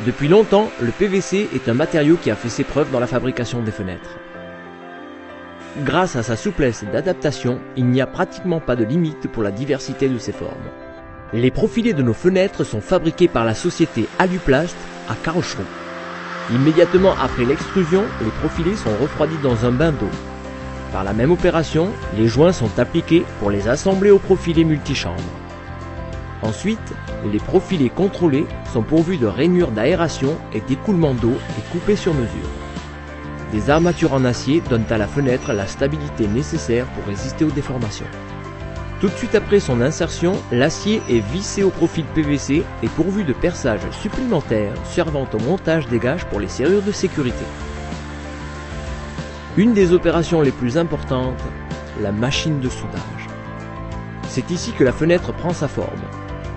Depuis longtemps, le PVC est un matériau qui a fait ses preuves dans la fabrication des fenêtres. Grâce à sa souplesse d'adaptation, il n'y a pratiquement pas de limite pour la diversité de ses formes. Les profilés de nos fenêtres sont fabriqués par la société Aluplast à Karlsruhe. Immédiatement après l'extrusion, les profilés sont refroidis dans un bain d'eau. Par la même opération, les joints sont appliqués pour les assembler aux profilés multichambres. Ensuite, les profilés contrôlés sont pourvus de rainures d'aération et d'écoulement d'eau et coupés sur mesure. Des armatures en acier donnent à la fenêtre la stabilité nécessaire pour résister aux déformations. Tout de suite après son insertion, l'acier est vissé au profil PVC et pourvu de perçages supplémentaires servant au montage des gages pour les serrures de sécurité. Une des opérations les plus importantes, la machine de soudage. C'est ici que la fenêtre prend sa forme.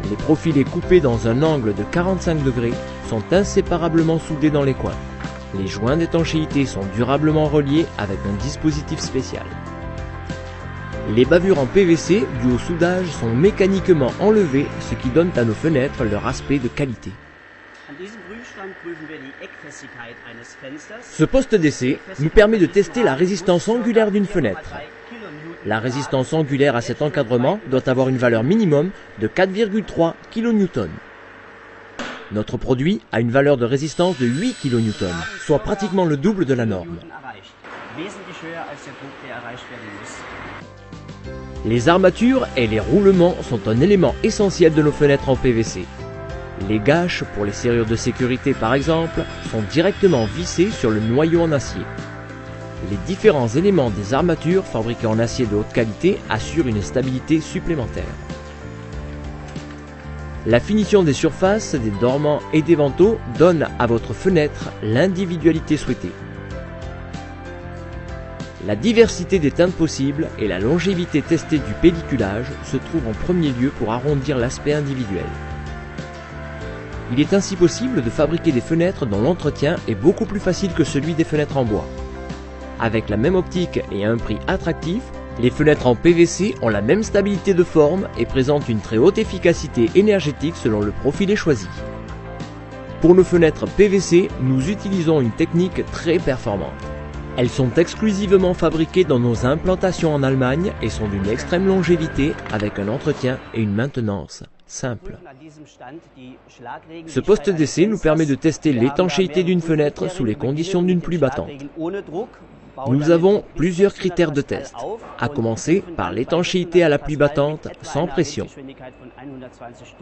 Les profilés coupés dans un angle de 45 degrés sont inséparablement soudés dans les coins. Les joints d'étanchéité sont durablement reliés avec un dispositif spécial. Les bavures en PVC dues au soudage sont mécaniquement enlevées, ce qui donne à nos fenêtres leur aspect de qualité. Ce poste d'essai nous permet de tester la résistance angulaire d'une fenêtre. La résistance angulaire à cet encadrement doit avoir une valeur minimum de 4,3 kN. Notre produit a une valeur de résistance de 8 kN, soit pratiquement le double de la norme. Les armatures et les roulements sont un élément essentiel de nos fenêtres en PVC. Les gâches pour les serrures de sécurité par exemple sont directement vissés sur le noyau en acier. Les différents éléments des armatures fabriquées en acier de haute qualité assurent une stabilité supplémentaire. La finition des surfaces, des dormants et des vantaux donne à votre fenêtre l'individualité souhaitée. La diversité des teintes possibles et la longévité testée du pelliculage se trouvent en premier lieu pour arrondir l'aspect individuel. Il est ainsi possible de fabriquer des fenêtres dont l'entretien est beaucoup plus facile que celui des fenêtres en bois. Avec la même optique et à un prix attractif, les fenêtres en PVC ont la même stabilité de forme et présentent une très haute efficacité énergétique selon le profilé choisi. Pour nos fenêtres PVC, nous utilisons une technique très performante. Elles sont exclusivement fabriquées dans nos implantations en Allemagne et sont d'une extrême longévité avec un entretien et une maintenance simple. Ce poste d'essai nous permet de tester l'étanchéité d'une fenêtre sous les conditions d'une pluie battante. Nous avons plusieurs critères de test, à commencer par l'étanchéité à la pluie battante sans pression,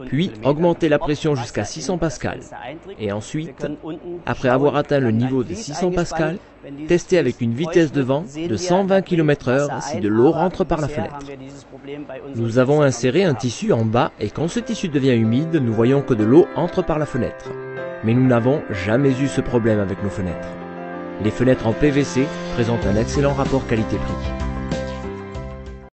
puis augmenter la pression jusqu'à 600 pascal, et ensuite, après avoir atteint le niveau de 600 pascal, tester avec une vitesse de vent de 120 km/h si de l'eau rentre par la fenêtre. Nous avons inséré un tissu en bas et quand ce tissu devient humide, nous voyons que de l'eau entre par la fenêtre. Mais nous n'avons jamais eu ce problème avec nos fenêtres. Les fenêtres en PVC présentent un excellent rapport qualité-prix.